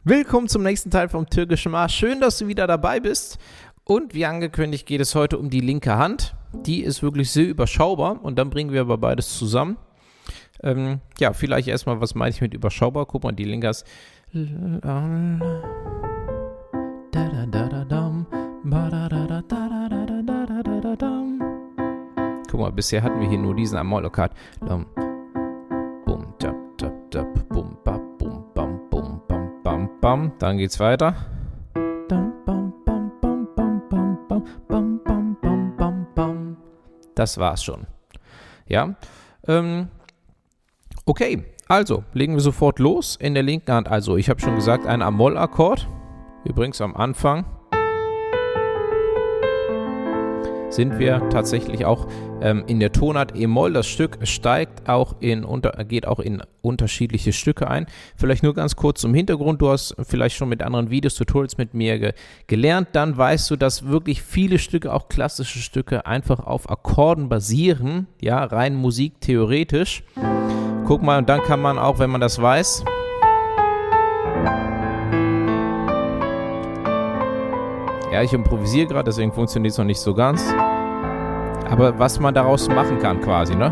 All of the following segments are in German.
Willkommen zum nächsten Teil vom Türkischen Marsch. Schön, dass du wieder dabei bist. Und wie angekündigt geht es heute um die linke Hand. Die ist wirklich sehr überschaubar und dann bringen wir aber beides zusammen. Vielleicht erstmal, was meine ich mit überschaubar? Guck mal, die linke ist... Guck mal, bisher hatten wir hier nur diesen Amol-Akkord. Bum, tap, tap, tap, bum, bap, bum, bam, bum, bam, bam, bam. Dann geht's weiter. Das war's schon. Ja. Okay, also legen wir sofort los. In der linken Hand, also ich habe schon gesagt, ein Amol-Akkord. Übrigens am Anfang sind wir tatsächlich auch in der Tonart E-Moll. Das Stück geht auch in unterschiedliche Stücke ein. Vielleicht nur ganz kurz zum Hintergrund. Du hast vielleicht schon mit anderen Videos, Tutorials mit mir gelernt. Dann weißt du, dass wirklich viele Stücke, auch klassische Stücke, einfach auf Akkorden basieren. Ja, rein musiktheoretisch. Guck mal, und dann kann man auch, wenn man das weiß... Ja, ich improvisiere gerade, deswegen funktioniert es noch nicht so ganz. Aber was man daraus machen kann quasi, ne?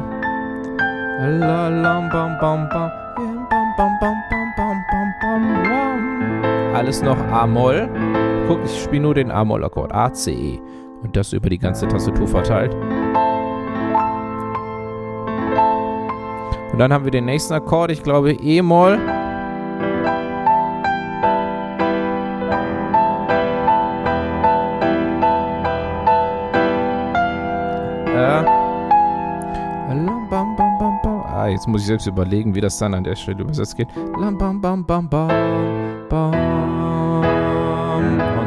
Alles noch A-Moll. Guck, ich spiele nur den A-Moll-Akkord. A, C, E. Und das über die ganze Tastatur verteilt. Und dann haben wir den nächsten Akkord, ich glaube E-Moll. Jetzt muss ich selbst überlegen, wie das dann an der Stelle übersetzt geht. Und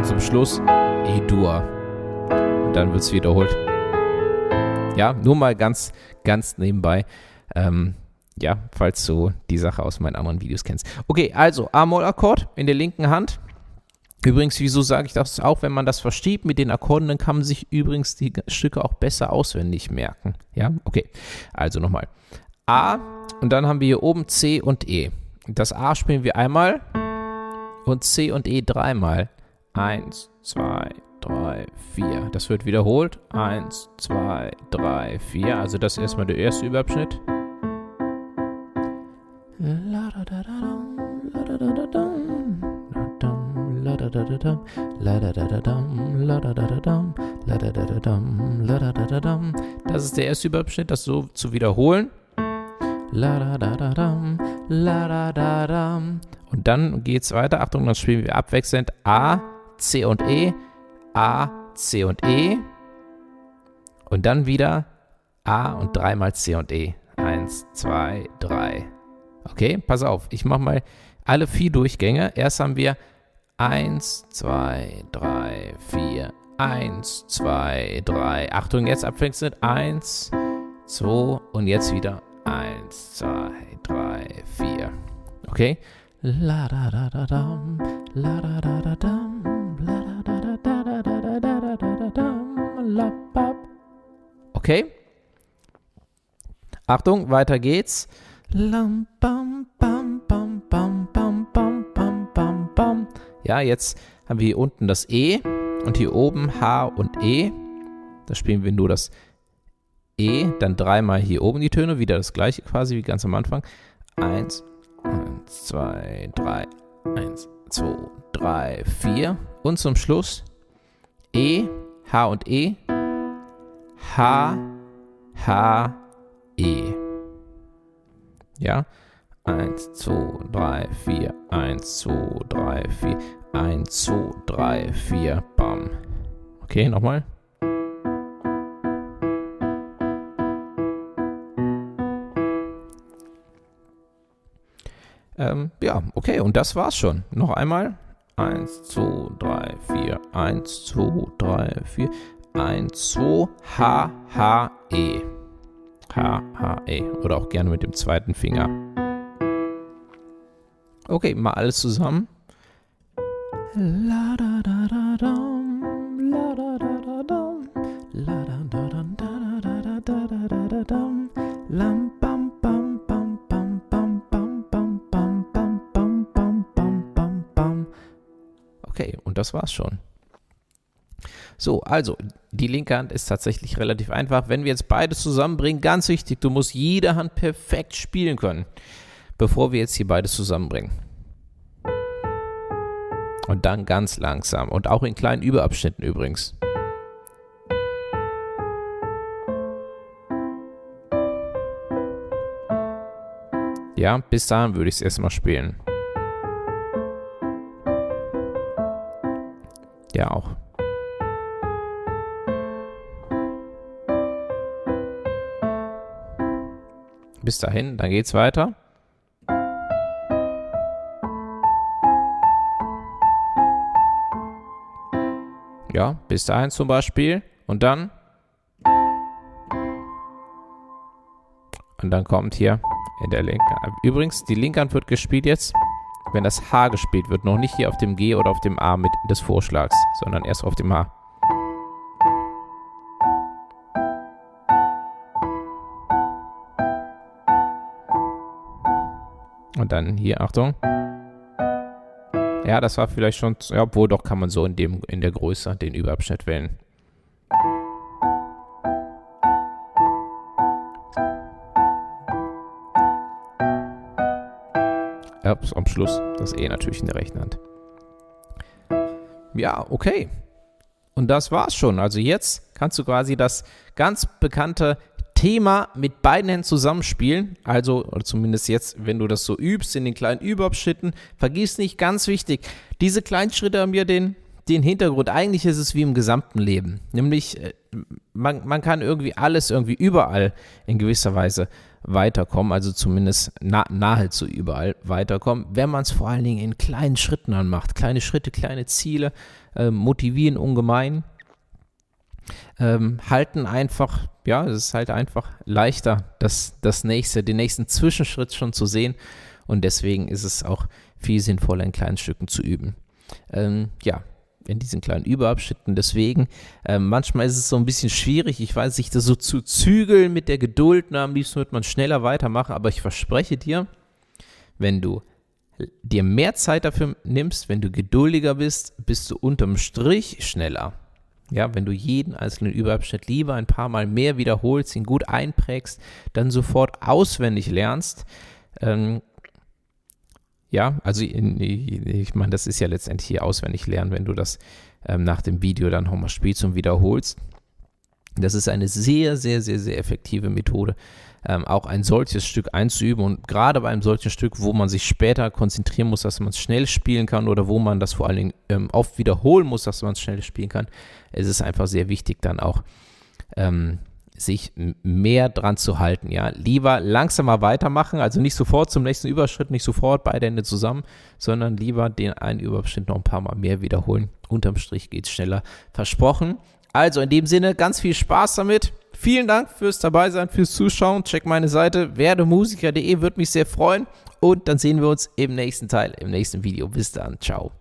zum Schluss E-Dur. Und dann wird es wiederholt. Ja, nur mal ganz nebenbei. Falls du die Sache aus meinen anderen Videos kennst. Okay, also A-Moll-Akkord in der linken Hand. Übrigens, wieso sage ich das auch? Wenn man das versteht mit den Akkorden, dann kann man sich übrigens die Stücke auch besser auswendig merken. Ja, okay. Also nochmal. A und dann haben wir hier oben C und E. Das A spielen wir einmal und C und E dreimal. 1, 2, 3, 4. Das wird wiederholt. 1, 2, 3, 4. Also das ist erstmal der erste Überabschnitt. Das ist der erste Überabschnitt, das so zu wiederholen. Und dann geht's weiter. Achtung, dann spielen wir abwechselnd A, C und E, A, C und E. Und dann wieder A und dreimal C und E. 1, 2, 3. Okay, pass auf, ich mache mal alle 4 Durchgänge. Erst haben wir 1, 2, 3, 4. 1, 2, 3. Achtung, jetzt abwechselnd. 1, 2 und jetzt wieder 1, 2, 3, 4. Okay? Okay? Achtung, weiter geht's. Ja, jetzt haben wir hier unten das E und hier oben H und E. Da spielen wir nur das E, dann dreimal hier oben die Töne, wieder das gleiche quasi wie ganz am Anfang. 1, 2, 3, 1, 2, 3, 4. Und zum Schluss E, H und E, H, H, E. Ja, 1, 2, 3, 4, 1, 2, 3, 4, 1, 2, 3, 4, bam. Okay, nochmal. Okay, und das war's schon. Noch einmal. 1, 2, 3, 4, 1, 2, 3, 4, 1, 2, H, H, E. H, H, E. Oder auch gerne mit dem zweiten Finger. Okay, mal alles zusammen. La da da da dum, la da da da dum, la da da da da da da da da da dum, lam bam bam bam bam bam bam bam bam bam bam bam bam bam bam. Okay, und das war's schon. So, also, die linke Hand ist tatsächlich relativ einfach. Wenn wir jetzt beides zusammenbringen, ganz wichtig, du musst jede Hand perfekt spielen können, bevor wir jetzt hier beides zusammenbringen. Und dann ganz langsam und auch in kleinen Überabschnitten übrigens. Ja, bis dahin würde ich es erstmal spielen. Ja, auch. Bis dahin, dann geht's weiter. Ja, bis dahin zum Beispiel. Und dann kommt hier in der linken. Übrigens, die linke Hand wird gespielt jetzt, wenn das H gespielt wird. Noch nicht hier auf dem G oder auf dem A mit des Vorschlags, sondern erst auf dem H. Und dann hier, Achtung. Ja, das war vielleicht schon, ja, obwohl doch kann man so in der Größe den Überabschnitt wählen. Ja, am Schluss das E natürlich in der rechten Hand. Ja, okay. Und das war's schon. Also jetzt kannst du quasi das ganz bekannte Thema mit beiden Händen zusammenspielen, also, oder zumindest jetzt, wenn du das so übst, in den kleinen Überabschnitten, vergiss nicht, ganz wichtig, diese kleinen Schritte haben ja den Hintergrund, eigentlich ist es wie im gesamten Leben, nämlich, man kann irgendwie alles, irgendwie überall in gewisser Weise weiterkommen, also zumindest nahezu überall weiterkommen, wenn man es vor allen Dingen in kleinen Schritten anmacht, kleine Schritte, kleine Ziele, motivieren ungemein, halten einfach, ja, es ist halt einfach leichter, den nächsten Zwischenschritt schon zu sehen und deswegen ist es auch viel sinnvoller, in kleinen Stücken zu üben. Ja, in diesen kleinen Überabschnitten, deswegen, manchmal ist es so ein bisschen schwierig, ich weiß nicht, das so zu zügeln mit der Geduld, am liebsten wird man schneller weitermachen, aber ich verspreche dir, wenn du dir mehr Zeit dafür nimmst, wenn du geduldiger bist, bist du unterm Strich schneller. Ja, wenn du jeden einzelnen Überabschnitt lieber ein paar Mal mehr wiederholst, ihn gut einprägst, dann sofort auswendig lernst. Ja, also ich meine, das ist ja letztendlich hier auswendig lernen, wenn du das nach dem Video dann nochmal spielst und wiederholst. Das ist eine sehr, sehr, sehr, sehr effektive Methode, auch ein solches Stück einzuüben und gerade bei einem solchen Stück, wo man sich später konzentrieren muss, dass man es schnell spielen kann oder wo man das vor allen Dingen oft wiederholen muss, dass man es schnell spielen kann, es ist einfach sehr wichtig dann auch, sich mehr dran zu halten, ja, lieber langsamer weitermachen, also nicht sofort zum nächsten Überschritt, nicht sofort beide Hände zusammen, sondern lieber den einen Überschritt noch ein paar Mal mehr wiederholen, unterm Strich geht es schneller, versprochen. Also in dem Sinne, ganz viel Spaß damit. Vielen Dank fürs Dabeisein, fürs Zuschauen. Check meine Seite werdemusiker.de, würde mich sehr freuen. Und dann sehen wir uns im nächsten Teil, im nächsten Video. Bis dann, ciao.